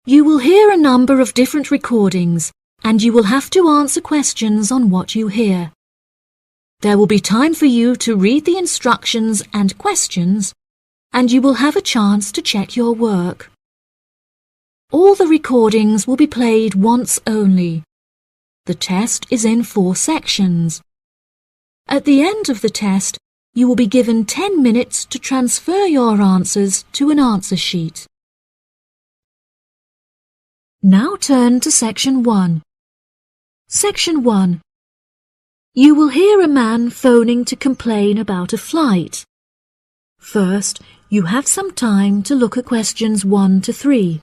You will hear a number of different recordings, and you will have to answer questions on what you hear. There will be time for you to read the instructions and questions, and you will have a chance to check your work. All the recordings will be played once only. The test is in 4 sections. At the end of the test, you will be given 10 minutes to transfer your answers to an answer sheet. Now turn to Section 1. Section 1. You will hear a man phoning to complain about a flight. First, you have some time to look at questions 1 to 3.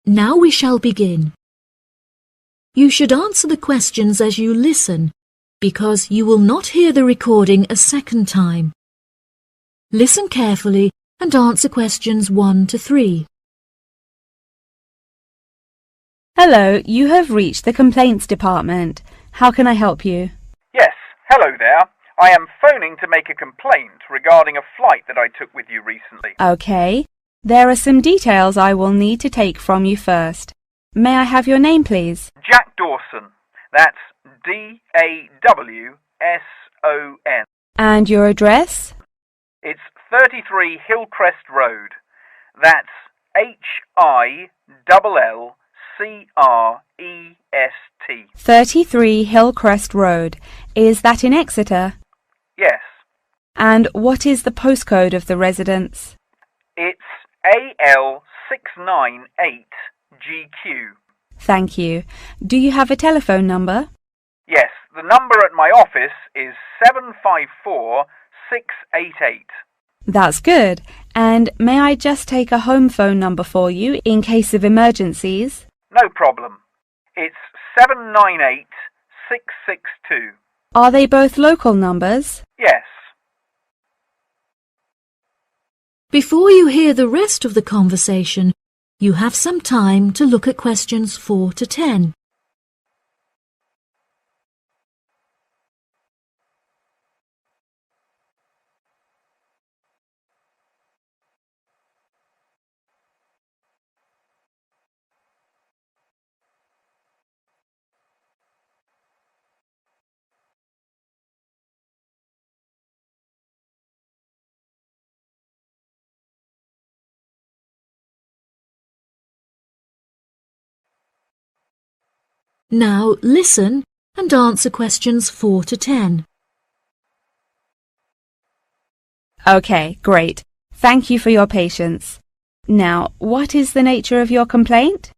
Now we shall begin. You should answer the questions as you listen, because you will not hear the recording a second time. Listen carefully and answer questions 1 to 3. Hello, you have reached the complaints department. How can I help you? Yes, hello there. I am phoning to make a complaint regarding a flight that I took with you recently. Okay. There are some details I will need to take from you first. May I have your name, please? Jack Dawson. That's D-A-W-S-O-N. And your address? It's 33 Hillcrest Road. That's Hillcrest. 33 Hillcrest Road. Is that in Exeter? Yes. And what is the postcode of the residence? It's AL698GQ. Thank you. Do you have a telephone number? Yes, the number at my office is 754688. That's good. And may I just take a home phone number for you in case of emergencies? No problem. It's 798662. Are they both local numbers? Yes. Before you hear the rest of the conversation, you have some time to look at questions 4 to 10. Now listen and answer questions 4 to 10. Okay, great. Thank you for your patience. Now, what is the nature of your complaint?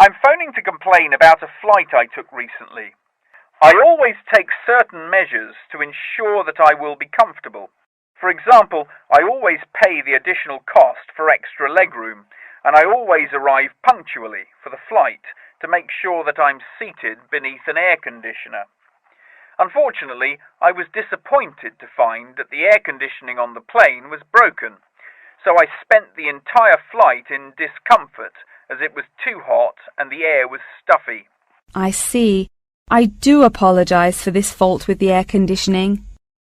I'm phoning to complain about a flight I took recently. I always take certain measures to ensure that I will be comfortable. For example, I always pay the additional cost for extra legroom, and I always arrive punctually for the flight to make sure that I'm seated beneath an air conditioner. Unfortunately, I was disappointed to find that the air conditioning on the plane was broken, so I spent the entire flight in discomfort as it was too hot and the air was stuffy. I see. I do apologize for this fault with the air conditioning.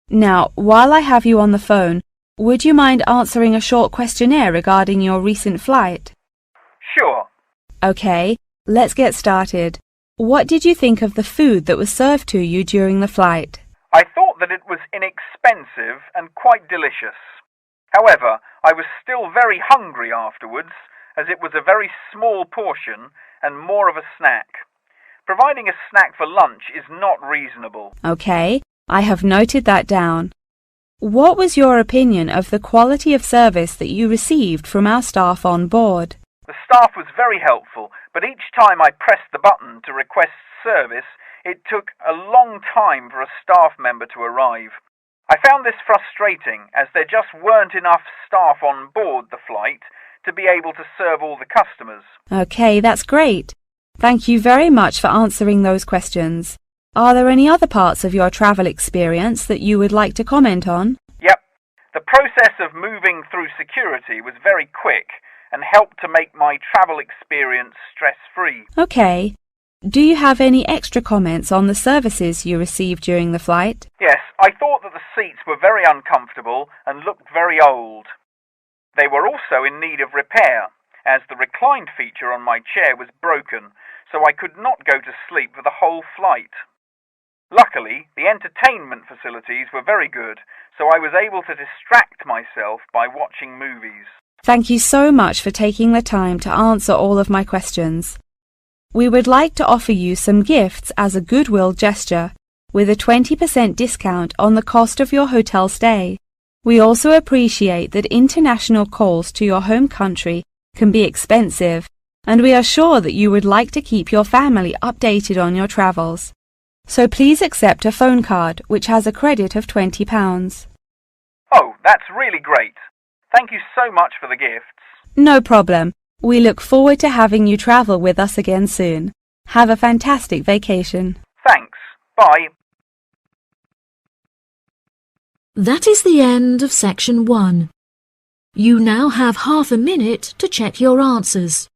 Now, while I have you on the phone, would you mind answering a short questionnaire regarding your recent flight? Sure. Okay, let's get started. What did you think of the food that was served to you during the flight? I thought that it was inexpensive and quite delicious. However, I was still very hungry afterwards, as it was a very small portion and more of a snack. Providing a snack for lunch is not reasonable. Okay, I have noted that down. What was your opinion of the quality of service that you received from our staff on board? The staff was very helpful, but each time I pressed the button to request service, it took a long time for a staff member to arrive. I found this frustrating, as there just weren't enough staff on board the flight to be able to serve all the customers. Okay, that's great. Thank you very much for answering those questions. Are there any other parts of your travel experience that you would like to comment on? Yep. The process of moving through security was very quick and helped to make my travel experience stress-free. Okay. Do you have any extra comments on the services you received during the flight? Yes, I thought that the seats were very uncomfortable and looked very old. They were also in need of repair, as the reclined feature on my chair was broken, so I could not go to sleep for the whole flight. Luckily, the entertainment facilities were very good, so I was able to distract myself by watching movies. Thank you so much for taking the time to answer all of my questions. We would like to offer you some gifts as a goodwill gesture, with a 20% discount on the cost of your hotel stay. We also appreciate that international calls to your home country can be expensive, and we are sure that you would like to keep your family updated on your travels. So please accept a phone card which has a credit of £20. Oh, that's really great. Thank you so much for the gifts. No problem. We look forward to having you travel with us again soon. Have a fantastic vacation. Thanks. Bye. That is the end of section 1. You now have half a minute to check your answers.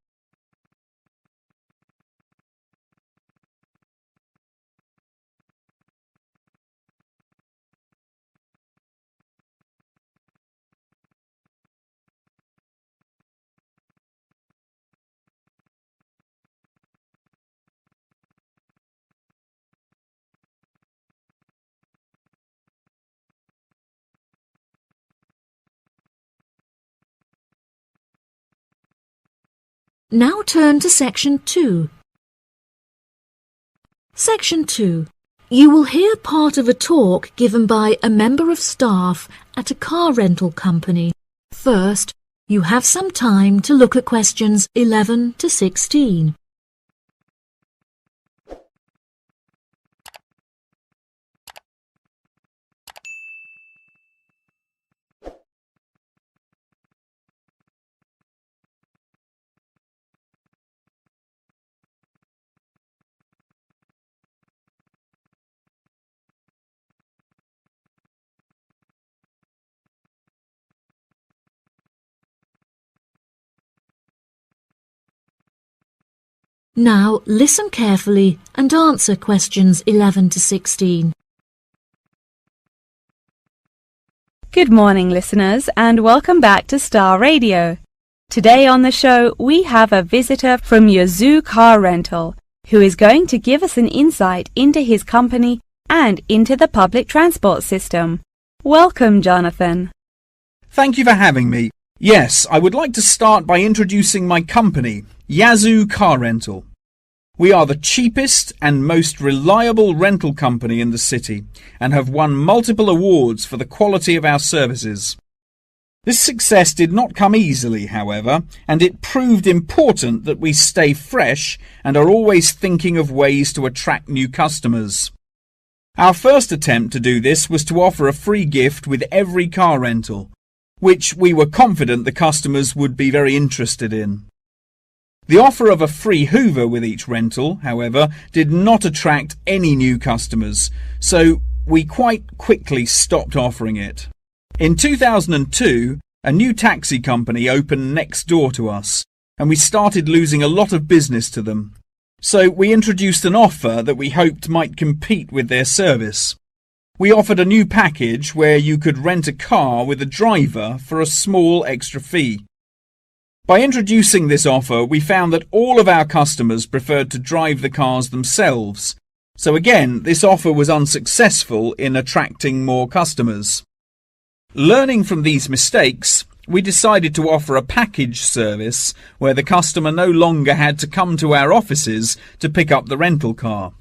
Now turn to section 2. Section 2. You will hear part of a talk given by a member of staff at a car rental company. First, you have some time to look at questions 11 to 16. Now listen carefully and answer questions 11 to 16. Good morning, listeners, and welcome back to Star Radio. Today on the show, we have a visitor from Yazoo Car Rental, who is going to give us an insight into his company and into the public transport system. Welcome, Jonathan. Thank you for having me. Yes, I would like to start by introducing my company, Yazoo Car Rental. We are the cheapest and most reliable rental company in the city and have won multiple awards for the quality of our services. This success did not come easily, however, and it proved important that we stay fresh and are always thinking of ways to attract new customers. Our first attempt to do this was to offer a free gift with every car rental, which we were confident the customers would be very interested in. The offer of a free Hoover with each rental, however, did not attract any new customers, so we quite quickly stopped offering it. In 2002, a new taxi company opened next door to us, and we started losing a lot of business to them. So we introduced an offer that we hoped might compete with their service. We offered a new package where you could rent a car with a driver for a small extra fee. By introducing this offer, we found that all of our customers preferred to drive the cars themselves. So again, this offer was unsuccessful in attracting more customers. Learning from these mistakes, we decided to offer a package service where the customer no longer had to come to our offices to pick up the rental car.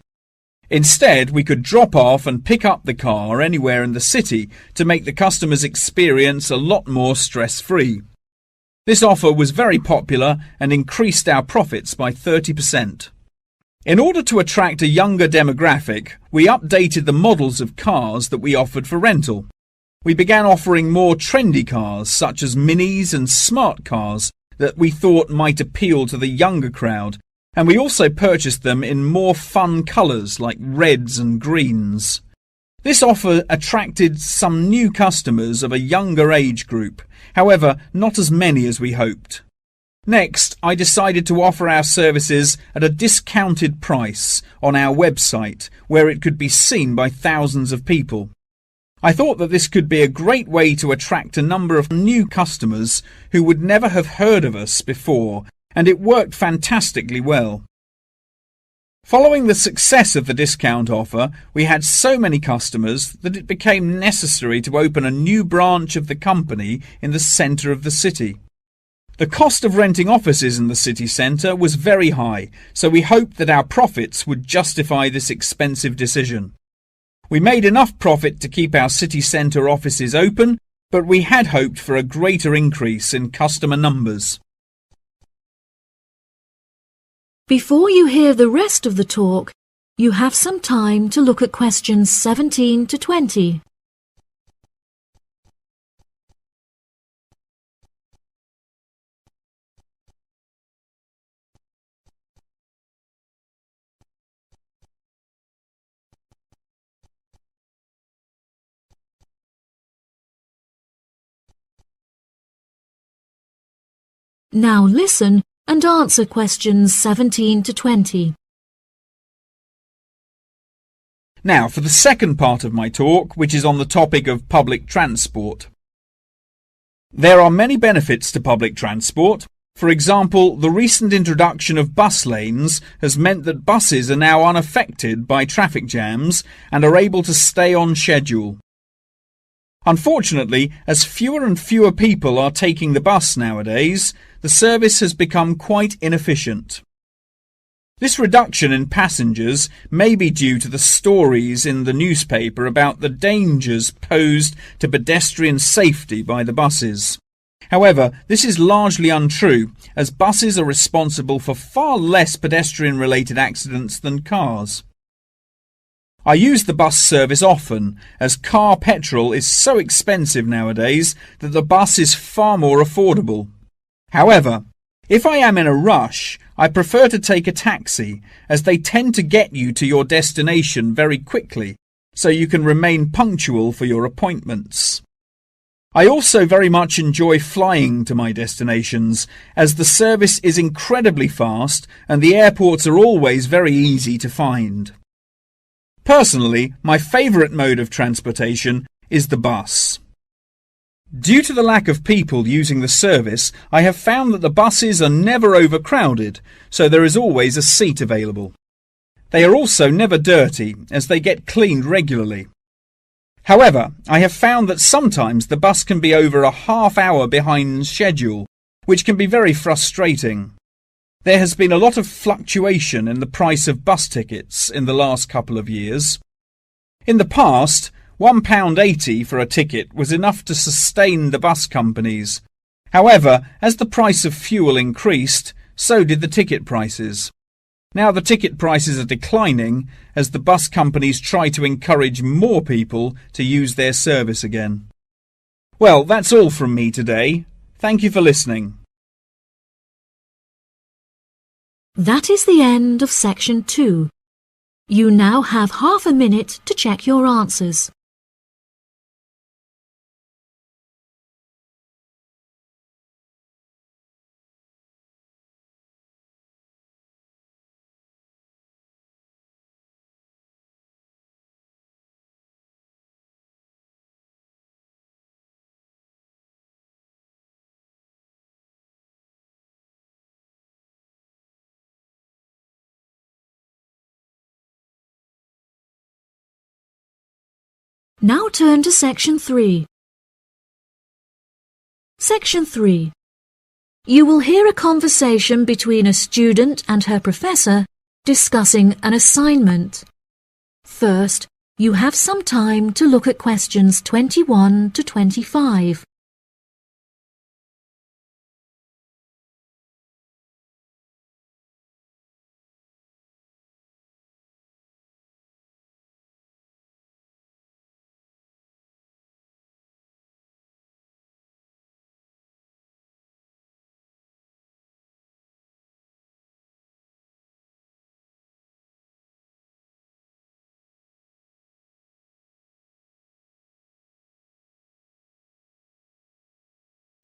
Instead, we could drop off and pick up the car anywhere in the city to make the customer's experience a lot more stress-free. This offer was very popular and increased our profits by 30%. In order to attract a younger demographic, we updated the models of cars that we offered for rental. We began offering more trendy cars such as minis and smart cars that we thought might appeal to the younger crowd, and we also purchased them in more fun colours like reds and greens. This offer attracted some new customers of a younger age group, however, not as many as we hoped. Next, I decided to offer our services at a discounted price on our website, where it could be seen by thousands of people. I thought that this could be a great way to attract a number of new customers who would never have heard of us before, and it worked fantastically well. Following the success of the discount offer, we had so many customers that it became necessary to open a new branch of the company in the centre of the city. The cost of renting offices in the city centre was very high, so we hoped that our profits would justify this expensive decision. We made enough profit to keep our city centre offices open, but we had hoped for a greater increase in customer numbers. Before you hear the rest of the talk, you have some time to look at questions 17 to 20. Now listen and answer questions 17 to 20. Now for the second part of my talk, which is on the topic of public transport. There are many benefits to public transport. For example, the recent introduction of bus lanes has meant that buses are now unaffected by traffic jams and are able to stay on schedule. Unfortunately, as fewer and fewer people are taking the bus nowadays, the service has become quite inefficient. This reduction in passengers may be due to the stories in the newspaper about the dangers posed to pedestrian safety by the buses. However, this is largely untrue, as buses are responsible for far less pedestrian-related accidents than cars. I use the bus service often, as car petrol is so expensive nowadays that the bus is far more affordable. However, if I am in a rush, I prefer to take a taxi, as they tend to get you to your destination very quickly, so you can remain punctual for your appointments. I also very much enjoy flying to my destinations, as the service is incredibly fast and the airports are always very easy to find. Personally, my favourite mode of transportation is the bus. Due to the lack of people using the service, I have found that the buses are never overcrowded, so there is always a seat available. They are also never dirty, as they get cleaned regularly. However, I have found that sometimes the bus can be over a half hour behind schedule, which can be very frustrating. There has been a lot of fluctuation in the price of bus tickets in the last couple of years. In the past, £1.80 for a ticket was enough to sustain the bus companies. However, as the price of fuel increased, so did the ticket prices. Now the ticket prices are declining as the bus companies try to encourage more people to use their service again. Well, that's all from me today. Thank you for listening. That is the end of section 2. You now have half a minute to check your answers. Now turn to section 3. Section 3. You will hear a conversation between a student and her professor discussing an assignment. First, you have some time to look at questions 21 to 25.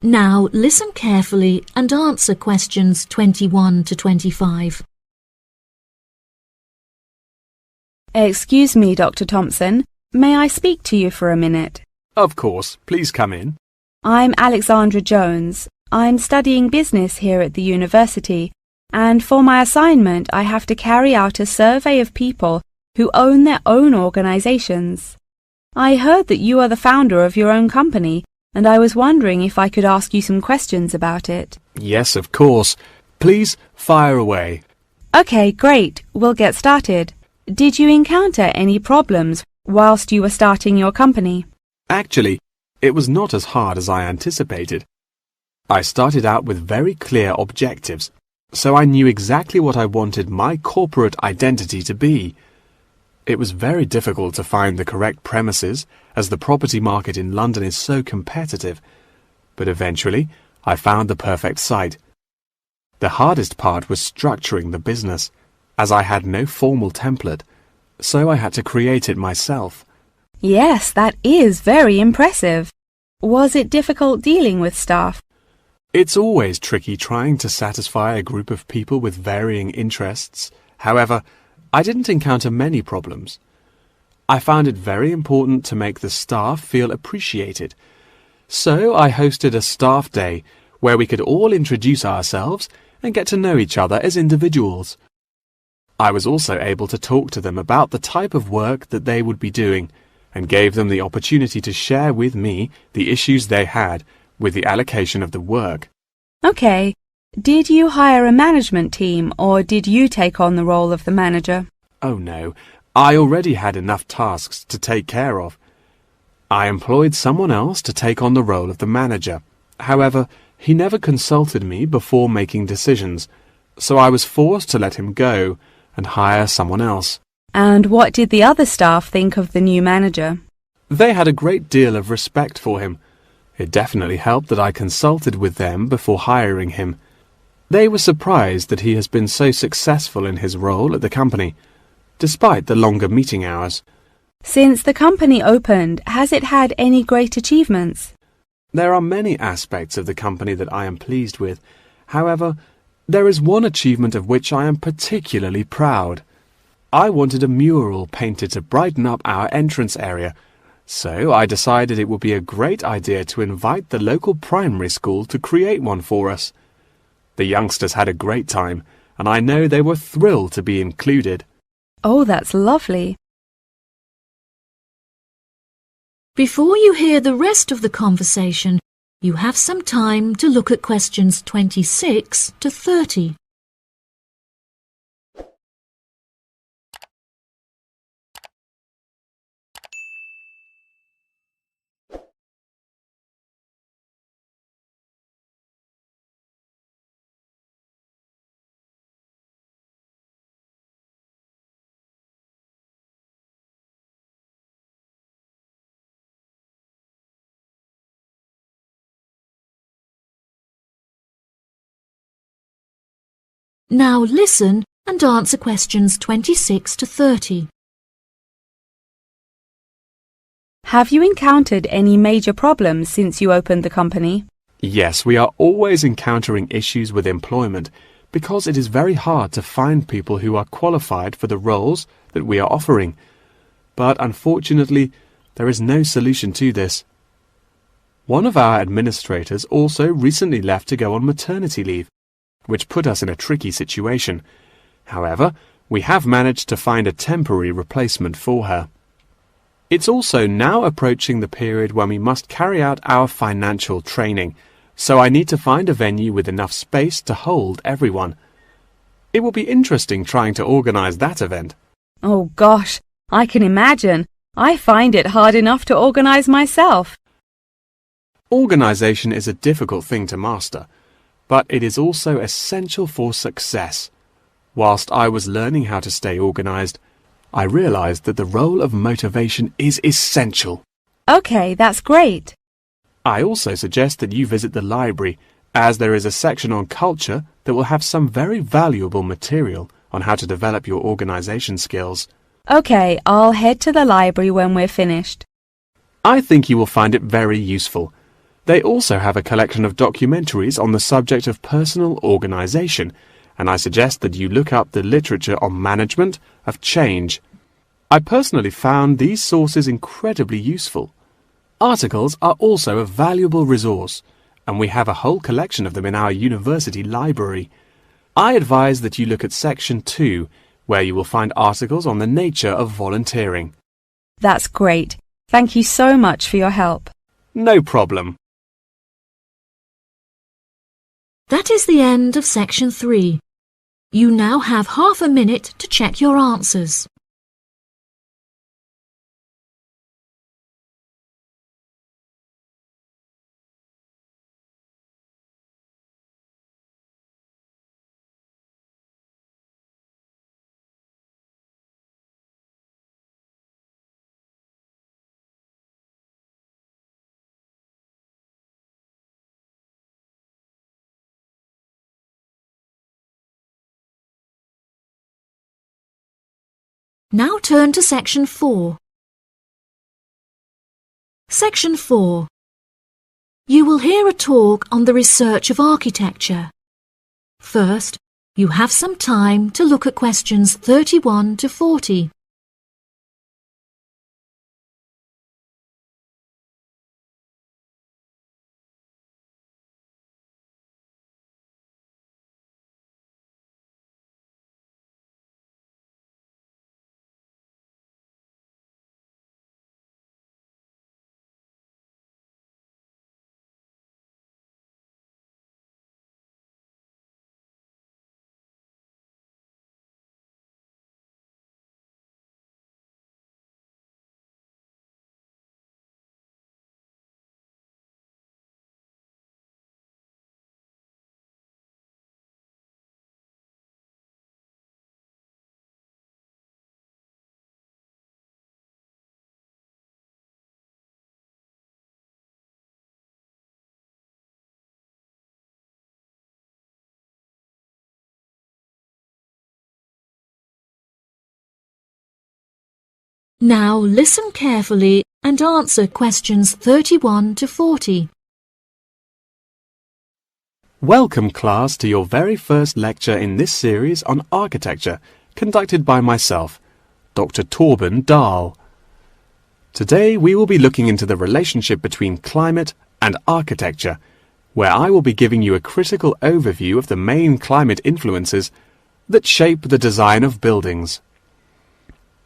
Now listen carefully and answer questions 21 to 25. Excuse me, Dr. Thompson. May I speak to you for a minute? Of course. Please come in. I'm Alexandra Jones. I'm studying business here at the university, and for my assignment I have to carry out a survey of people who own their own organizations. I heard that you are the founder of your own company, and I was wondering if I could ask you some questions about it. Yes, of course. Please fire away. Okay, great. We'll get started. Did you encounter any problems whilst you were starting your company? Actually, it was not as hard as I anticipated. I started out with very clear objectives, so I knew exactly what I wanted my corporate identity to be. It was very difficult to find the correct premises, as the property market in London is so competitive, but eventually I found the perfect site. The hardest part was structuring the business, as I had no formal template, so I had to create it myself. Yes, that is very impressive. Was it difficult dealing with staff? It's always tricky trying to satisfy a group of people with varying interests. However, I didn't encounter many problems. I found it very important to make the staff feel appreciated. So I hosted a staff day where we could all introduce ourselves and get to know each other as individuals. I was also able to talk to them about the type of work that they would be doing and gave them the opportunity to share with me the issues they had with the allocation of the work. Okay. Did you hire a management team or did you take on the role of the manager? Oh no, I already had enough tasks to take care of. I employed someone else to take on the role of the manager. However, he never consulted me before making decisions, so I was forced to let him go and hire someone else. And what did the other staff think of the new manager? They had a great deal of respect for him. It definitely helped that I consulted with them before hiring him. They were surprised that he has been so successful in his role at the company, despite the longer meeting hours. Since the company opened, has it had any great achievements? There are many aspects of the company that I am pleased with. However, there is one achievement of which I am particularly proud. I wanted a mural painted to brighten up our entrance area, so I decided it would be a great idea to invite the local primary school to create one for us. The youngsters had a great time, and I know they were thrilled to be included. Oh, that's lovely. Before you hear the rest of the conversation, you have some time to look at questions 26 to 30. Now listen and answer questions 26 to 30. Have you encountered any major problems since you opened the company? Yes, we are always encountering issues with employment because it is very hard to find people who are qualified for the roles that we are offering. But unfortunately, there is no solution to this. One of our administrators also recently left to go on maternity leave, which put us in a tricky situation. However, we have managed to find a temporary replacement for her. It's also now approaching the period when we must carry out our financial training, so I need to find a venue with enough space to hold everyone. It will be interesting trying to organize that event. Oh gosh, I can imagine. I find it hard enough to organize myself. Organization is a difficult thing to master, but it is also essential for success. Whilst I was learning how to stay organized, I realized that the role of motivation is essential. Okay, that's great. I also suggest that you visit the library, as there is a section on culture that will have some very valuable material on how to develop your organization skills. Okay, I'll head to the library when we're finished. I think you will find it very useful. They also have a collection of documentaries on the subject of personal organisation, and I suggest that you look up the literature on management of change. I personally found these sources incredibly useful. Articles are also a valuable resource, and we have a whole collection of them in our university library. I advise that you look at Section 2, where you will find articles on the nature of volunteering. That's great. Thank you so much for your help. No problem. That is the end of Section 3. You now have half a minute to check your answers. Now turn to Section 4. Section 4. You will hear a talk on the research of architecture. First, you have some time to look at questions 31 to 40. Now listen carefully and answer questions 31 to 40. Welcome, class, to your very first lecture in this series on architecture, conducted by myself, Dr. Torben Dahl. Today we will be looking into the relationship between climate and architecture, where I will be giving you a critical overview of the main climate influences that shape the design of buildings.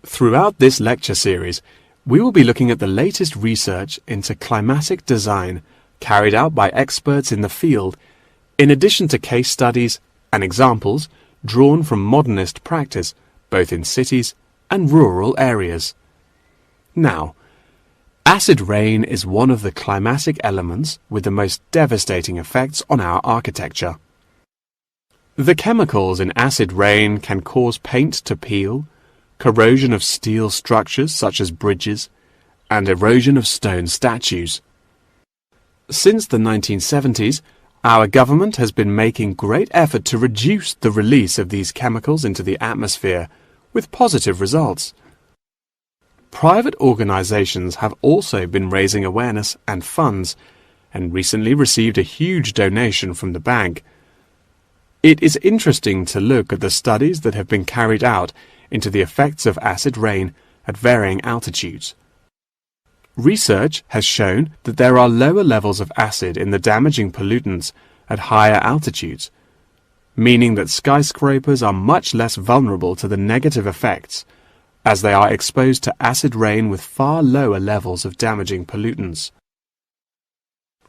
Throughout this lecture series, we will be looking at the latest research into climatic design carried out by experts in the field, in addition to case studies and examples drawn from modernist practice, both in cities and rural areas. Now, acid rain is one of the climatic elements with the most devastating effects on our architecture. The chemicals in acid rain can cause paint to peel, corrosion of steel structures such as bridges, and erosion of stone statues. Since the 1970s, our government has been making great effort to reduce the release of these chemicals into the atmosphere, with positive results. Private organizations have also been raising awareness and funds, and recently received a huge donation from the bank. It is interesting to look at the studies that have been carried out into the effects of acid rain at varying altitudes. Research has shown that there are lower levels of acid in the damaging pollutants at higher altitudes, meaning that skyscrapers are much less vulnerable to the negative effects, as they are exposed to acid rain with far lower levels of damaging pollutants.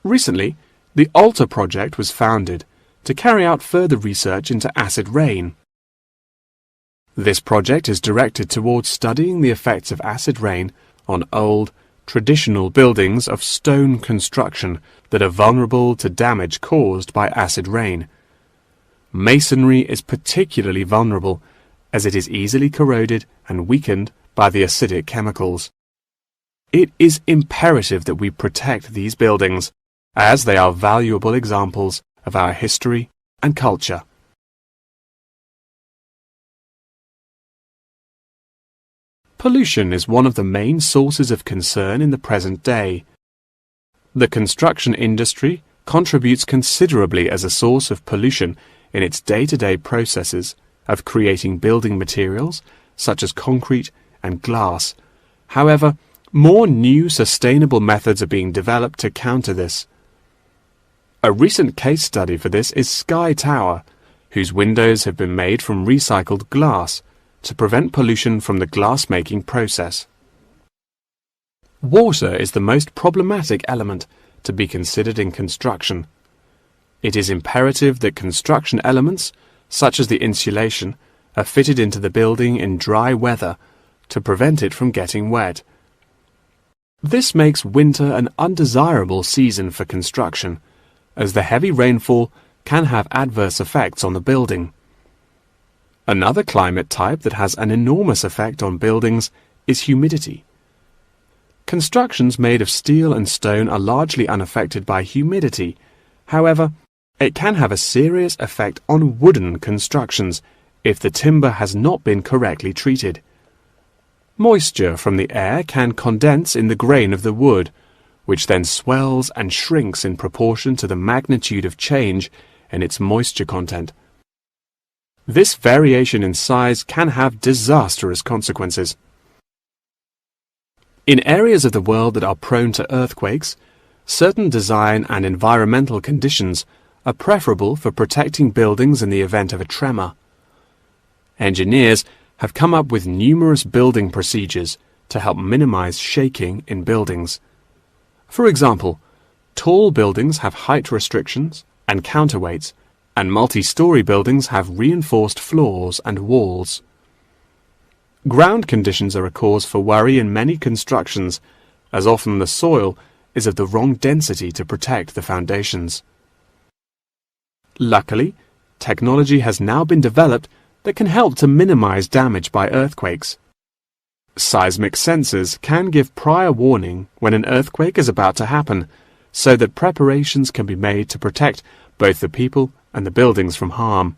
Recently, the ALTA project was founded to carry out further research into acid rain. This project is directed towards studying the effects of acid rain on old, traditional buildings of stone construction that are vulnerable to damage caused by acid rain. Masonry is particularly vulnerable as it is easily corroded and weakened by the acidic chemicals. It is imperative that we protect these buildings, as they are valuable examples of our history and culture. Pollution is one of the main sources of concern in the present day. The construction industry contributes considerably as a source of pollution in its day-to-day processes of creating building materials such as concrete and glass. However, more new sustainable methods are being developed to counter this. A recent case study for this is Sky Tower, whose windows have been made from recycled glass to prevent pollution from the glass-making process. Water is the most problematic element to be considered in construction. It is imperative that construction elements, such as the insulation, are fitted into the building in dry weather to prevent it from getting wet. This makes winter an undesirable season for construction, as the heavy rainfall can have adverse effects on the building. Another climate type that has an enormous effect on buildings is humidity. Constructions made of steel and stone are largely unaffected by humidity. However, it can have a serious effect on wooden constructions if the timber has not been correctly treated. Moisture from the air can condense in the grain of the wood, which then swells and shrinks in proportion to the magnitude of change in its moisture content. This variation in size can have disastrous consequences. In areas of the world that are prone to earthquakes, certain design and environmental conditions are preferable for protecting buildings in the event of a tremor. Engineers have come up with numerous building procedures to help minimize shaking in buildings. For example, tall buildings have height restrictions and counterweights, and multi-story buildings have reinforced floors and walls. Ground conditions are a cause for worry in many constructions, as often the soil is of the wrong density to protect the foundations. Luckily, technology has now been developed that can help to minimize damage by earthquakes. Seismic sensors can give prior warning when an earthquake is about to happen, so that preparations can be made to protect both the people and the buildings from harm.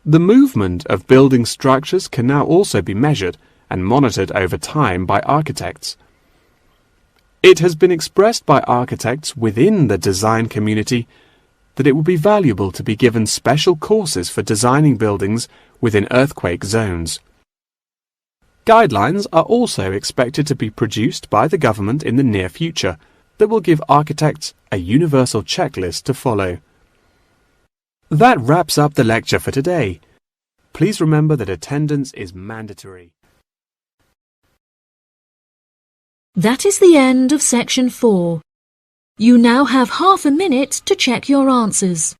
The movement of building structures can now also be measured and monitored over time by architects. It has been expressed by architects within the design community that it would be valuable to be given special courses for designing buildings within earthquake zones. Guidelines are also expected to be produced by the government in the near future that will give architects a universal checklist to follow. That wraps up the lecture for today. Please remember that attendance is mandatory. That is the end of section 4. You now have half a minute to check your answers.